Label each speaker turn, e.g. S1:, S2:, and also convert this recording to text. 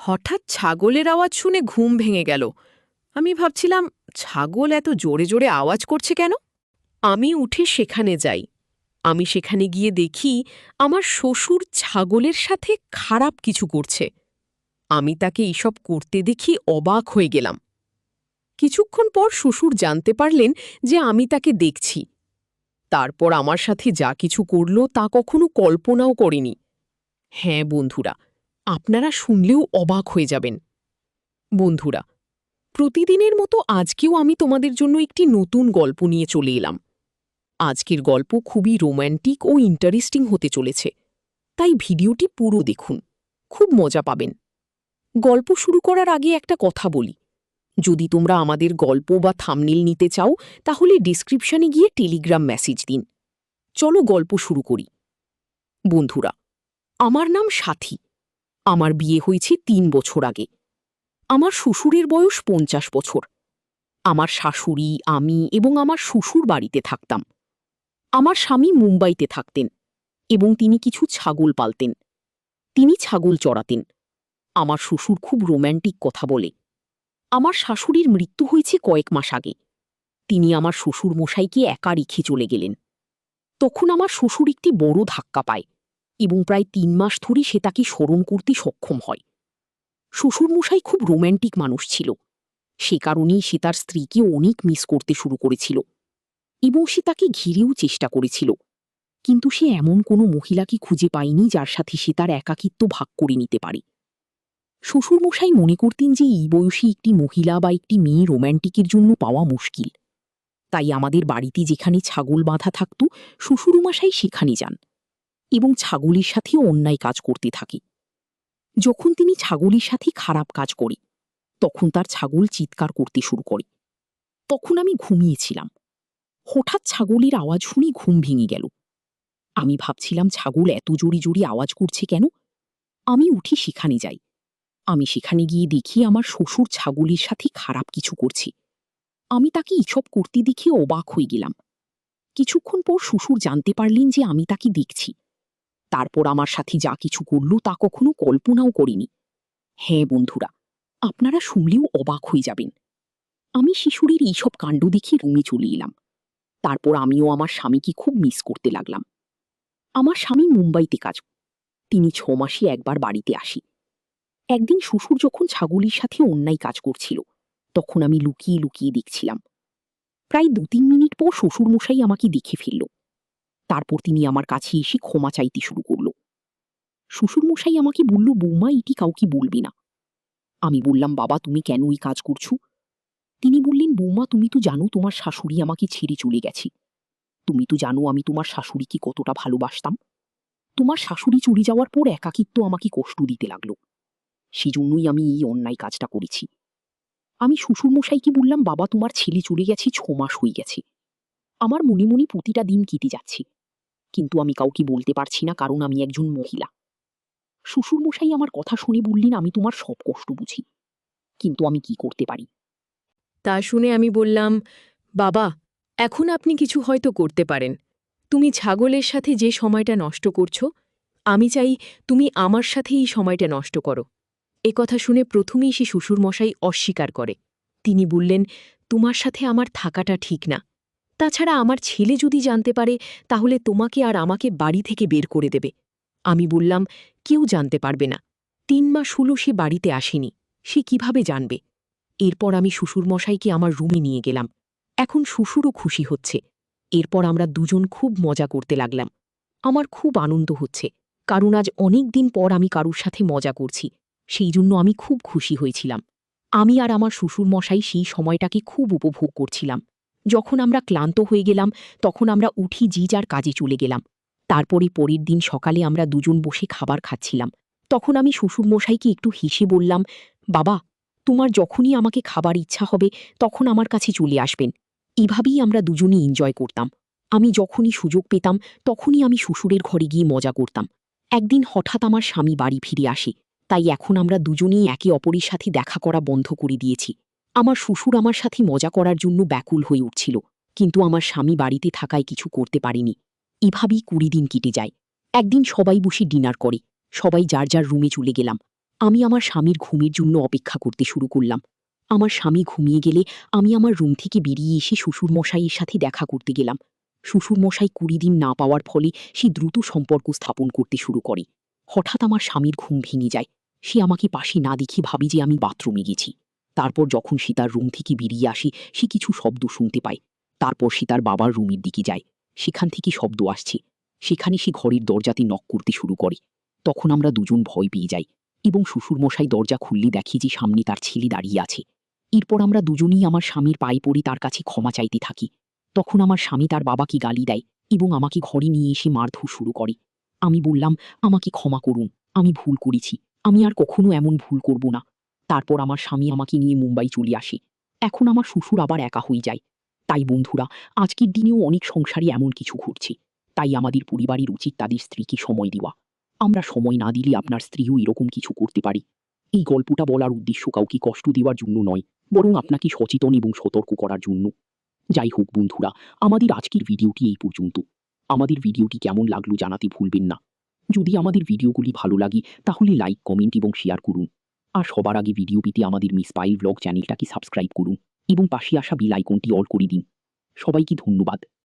S1: হঠাৎ ছাগলের আওয়াজ শুনে ঘুম ভেঙে গেল। আমি ভাবছিলাম, ছাগল এত জোরে জোরে আওয়াজ করছে কেন? আমি উঠে সেখানে যাই। আমি সেখানে গিয়ে দেখি আমার শ্বশুর ছাগলের সাথে খারাপ কিছু করছে। আমি তাকে এইসব করতে দেখি অবাক হয়ে গেলাম। কিছুক্ষণ পর শ্বশুর জানতে পারলেন যে আমি তাকে দেখছি। তারপর আমার সাথে যা কিছু করল তা কখনো কল্পনাও করিনি। হ্যাঁ বন্ধুরা, আপনারা শুনলেও অবাক হয়ে যাবেন। বন্ধুরা, প্রতিদিনের মতো আজকেও আমি তোমাদের জন্য একটি নতুন গল্প নিয়ে চলে এলাম। আজকের গল্প খুবই রোম্যান্টিক ও ইন্টারেস্টিং হতে চলেছে, তাই ভিডিওটি পুরো দেখুন, খুব মজা পাবেন। গল্প শুরু করার আগে একটা কথা বলি, যদি তোমরা আমাদের গল্প বা থাম্বনেল নিতে চাও তাহলে ডিসক্রিপশনে গিয়ে টেলিগ্রাম মেসেজ দিন। চলো গল্প শুরু করি। বন্ধুরা, আমার নাম সাথী। আমার বিয়ে হয়েছে ৩ বছর আগে। আমার শ্বশুরের বয়স ৫০ বছর। আমার শাশুড়ি, আমি এবং আমার শ্বশুর বাড়িতে থাকতাম। আমার স্বামী মুম্বাইতে থাকতেন এবং তিনি কিছু ছাগল পালতেন। তিনি ছাগল চড়াতেন। আমার শ্বশুর খুব রোম্যান্টিক কথা বলে। আমার শাশুড়ির মৃত্যু হয়েছে কয়েক মাস আগে। তিনি আমার শ্বশুর মশাইকে একা রেখে চলে গেলেন। তখন আমার শ্বশুর একটি বড় ধাক্কা পায় এবং প্রায় ৩ মাস ধরে সে তাকে স্মরণ করতে সক্ষম হয়। শ্বশুরমশাই খুব রোম্যান্টিক মানুষ ছিল। সে কারণেই সে তার স্ত্রীকে অনেক মিস করতে শুরু করেছিল এবং সে তাকে ঘিরেও চেষ্টা করেছিল, কিন্তু সে এমন কোনো মহিলাকে খুঁজে পায়নি যার সাথে সে তার একাকিত্ব ভাগ করে নিতে পারে। শ্বশুরমশাই মনে করতেন যে এই বয়সী একটি মহিলা বা একটি মেয়ে রোম্যান্টিকের জন্য পাওয়া মুশকিল। তাই আমাদের বাড়িতে যেখানে ছাগল বাঁধা থাকত, শ্বশুরমশাই সেখানে যান এবং ছাগলের সাথেও অন্যায় কাজ করতে থাকে। যখন তিনি ছাগলের সাথে খারাপ কাজ করে, তখন তার ছাগল চিৎকার করতে শুরু করে। তখন আমি ঘুমিয়েছিলাম। হঠাৎ ছাগলের আওয়াজ শুনে ঘুম ভেঙে গেল। আমি ভাবছিলাম ছাগল এত জোরে জোরে আওয়াজ করছে কেন। আমি উঠে সেখানে যাই। আমি সেখানে গিয়ে দেখি আমার শ্বশুর ছাগলের সাথে খারাপ কিছু করছে। আমি তাকে এসব করতে দেখে অবাক হয়ে গেলাম। কিছুক্ষণ পর শ্বশুর জানতে পারলেন যে আমি তাকে দেখছি। তারপর আমার সাথে যা কিছু করল তা কখনো কল্পনাও করিনি। হ্যাঁ বন্ধুরা, আপনারা শুনলেও অবাক হয়ে যাবেন। আমি শিশুরের এইসব কাণ্ড দেখে রুমে চলে এলাম। তারপর আমিও আমার স্বামীকে খুব মিস করতে লাগলাম। আমার স্বামী মুম্বাইতে কাজ। তিনি ৬ মাসে একবার বাড়িতে আসি। একদিন শ্বশুর যখন ছাগলের সাথে অন্যায় কাজ করছিল, তখন আমি লুকিয়ে লুকিয়ে দেখছিলাম। প্রায় ২-৩ মিনিট পর শ্বশুরমশাই আমাকে দেখে ফেলল। তারপর তিনি আমার কাছে এসে ক্ষমা চাইতে শুরু করল। শ্বশুরমশাই আমাকে বলল, বৌমা, এটি কাউকে বলবি না। আমি বললাম, বাবা, তুমি কেন এই কাজ করছো? তিনি বললেন, বৌমা, তুমি তো জানো তোমার শাশুড়ি আমাকে ছেড়ে চলে গেছে। তুমি তো জানো আমি তোমার শাশুড়িকে কতটা ভালোবাসতাম। তোমার শাশুড়ি চলে যাওয়ার পর একাকিত্ব আমাকে কষ্ট দিতে লাগলো। সেজন্যই আমি এই অন্যায় কাজটা করেছি। আমি শ্বশুরমশাইকে বললাম, বাবা, তোমার ছেলে চলে গেছে ৬ মাস হয়ে গেছে। আমার মনে মনে প্রতিটা দিন কেটে যাচ্ছে, কিন্তু আমি কাউকে বলতে পারছি না, কারণ আমি একজন মহিলা। শ্বশুরমশাই আমার কথা শুনে বললেন, আমি তোমার সব কষ্ট বুঝি, কিন্তু আমি কি করতে পারি? তা শুনে আমি বললাম, বাবা, এখন আপনি কিছু হয়তো করতে পারেন। তুমি ছাগলের সাথে যে সময়টা নষ্ট করছো, আমি চাই তুমি আমার সাথে এই সময়টা নষ্ট করো। কথা শুনে প্রথমেই সে শ্বশুরমশাই অস্বীকার করে। তিনি বললেন, তোমার সাথে আমার থাকাটা ঠিক না। তাছাড়া আমার ছেলে যদি জানতে পারে তাহলে তোমাকে আর আমাকে বাড়ি থেকে বের করে দেবে। আমি বললাম, কেউ জানতে পারবে না। ৩ মাস হলো সে বাড়িতে আসেনি, সে কিভাবে জানবে? এরপর আমি শ্বশুরমশাইকে আমার রুমে নিয়ে গেলাম। এখন শ্বশুরও খুশি হচ্ছে। এরপর আমরা দুজন খুব মজা করতে লাগলাম। আমার খুব আনন্দ হচ্ছে, কারণ আজ অনেক দিন পর আমি কারুর সাথে মজা করছি। সেই জন্য আমি খুব খুশি হয়েছিলাম। আমি আর আমার শ্বশুরমশাই সেই সময়টাকে খুব উপভোগ করছিলাম। যখন আমরা ক্লান্ত হয়ে গেলাম, তখন আমরা উঠি যে যার কাজে চলে গেলাম। তারপরে পরের দিন সকালে আমরা দুজন বসে খাবার খাচ্ছিলাম। তখন আমি শ্বশুরমশাইকে একটু হেসে বললাম, বাবা, তোমার যখনই আমাকে খাবার ইচ্ছা হবে তখন আমার কাছে চলে আসবেন। এভাবেই আমরা দুজনই এনজয় করতাম। আমি যখনই সুযোগ পেতাম তখনই আমি শ্বশুরের ঘরে গিয়ে মজা করতাম। একদিন হঠাৎ আমার স্বামী বাড়ি ফিরে আসে, তাই এখন আমরা দুজনেই একে অপরের সাথে দেখা করা বন্ধ করে দিয়েছি। আমার শ্বশুর আমার সাথে মজা করার জন্য ব্যাকুল হয়ে উঠছিল, কিন্তু আমার স্বামী বাড়িতে থাকায় কিছু করতে পারেনি। এভাবেই ২০ দিন কেটে যায়। একদিন সবাই বসে ডিনার করে। সবাই যার যার রুমে চলে গেলাম।
S2: আমি আমার স্বামীর ঘুমের জন্য অপেক্ষা করতে শুরু করলাম। আমার স্বামী ঘুমিয়ে গেলে আমি আমার রুম থেকে বেরিয়ে এসে শ্বশুরমশাইয়ের সাথে দেখা করতে গেলাম। শ্বশুরমশাই ২০ দিন না পাওয়ার ফলে সে দ্রুত সম্পর্ক স্থাপন করতে শুরু করে। হঠাৎ আমার স্বামীর ঘুম ভেঙে যায়। সে আমাকে পাশে না দেখে ভাবে যে আমি বাথরুমে গেছি। তারপর যখন সে তার রুম থেকে বেরিয়ে আসে সে কিছু শব্দ শুনতে পায়। তারপর সে তার বাবার রুমের দিকে যায়। সেখান থেকে শব্দ আসছে। সেখানে সে ঘরের দরজাতে নক করতে শুরু করে। তখন আমরা দুজন ভয় পেয়ে যাই এবং শ্বশুরমশাই দরজা খুললে দেখি যে সামনে তার ছেলে দাঁড়িয়ে আছে। এরপর আমরা দুজনেই আমার স্বামীর পায়ে পড়ে তার কাছে ক্ষমা চাইতে থাকি। তখন আমার স্বামী তার বাবাকে গালি দেয় এবং আমাকে ঘরে নিয়ে এসে মারধর শুরু করে। আমি বললাম, আমাকে ক্ষমা করুন, আমি ভুল করেছি, আমি আর কখনো এমন ভুল করব না। তারপর আমার স্বামী আমাকে নিয়ে মুম্বাই চলে আসে। এখন আমার শ্বশুর আবার একা হয়ে যায়। তাই বন্ধুরা, আজকের দিনেও অনেক সংসারে এমন কিছু ঘটছে। তাই আমাদের পরিবারের উচিত তাদের স্ত্রীকে সময় দেওয়া। আমরা সময় না দিলে আপনার স্ত্রীও এরকম কিছু করতে পারে। এই গল্পটা বলার উদ্দেশ্য কাউকে কষ্ট দেওয়ার জন্য নয়, বরং আপনাকে সচেতন এবং সতর্ক করার জন্য। যাই হোক বন্ধুরা, আমাদের আজকের ভিডিওটি এই পর্যন্ত। আমাদের ভিডিওটি কেমন লাগলো জানাতে ভুলবেন না। যদি আমাদের ভিডিওগুলি ভালো লাগে তাহলে লাইক, কমেন্ট এবং শেয়ার করুন। আর সবার আগে ভিডিও পেতে আমাদের মিস পাইল ব্লগ চ্যানেলটাকে সাবস্ক্রাইব করুন এবং পাশে আসা বেল আইকনটি অল করে দিন। সবাইকে ধন্যবাদ।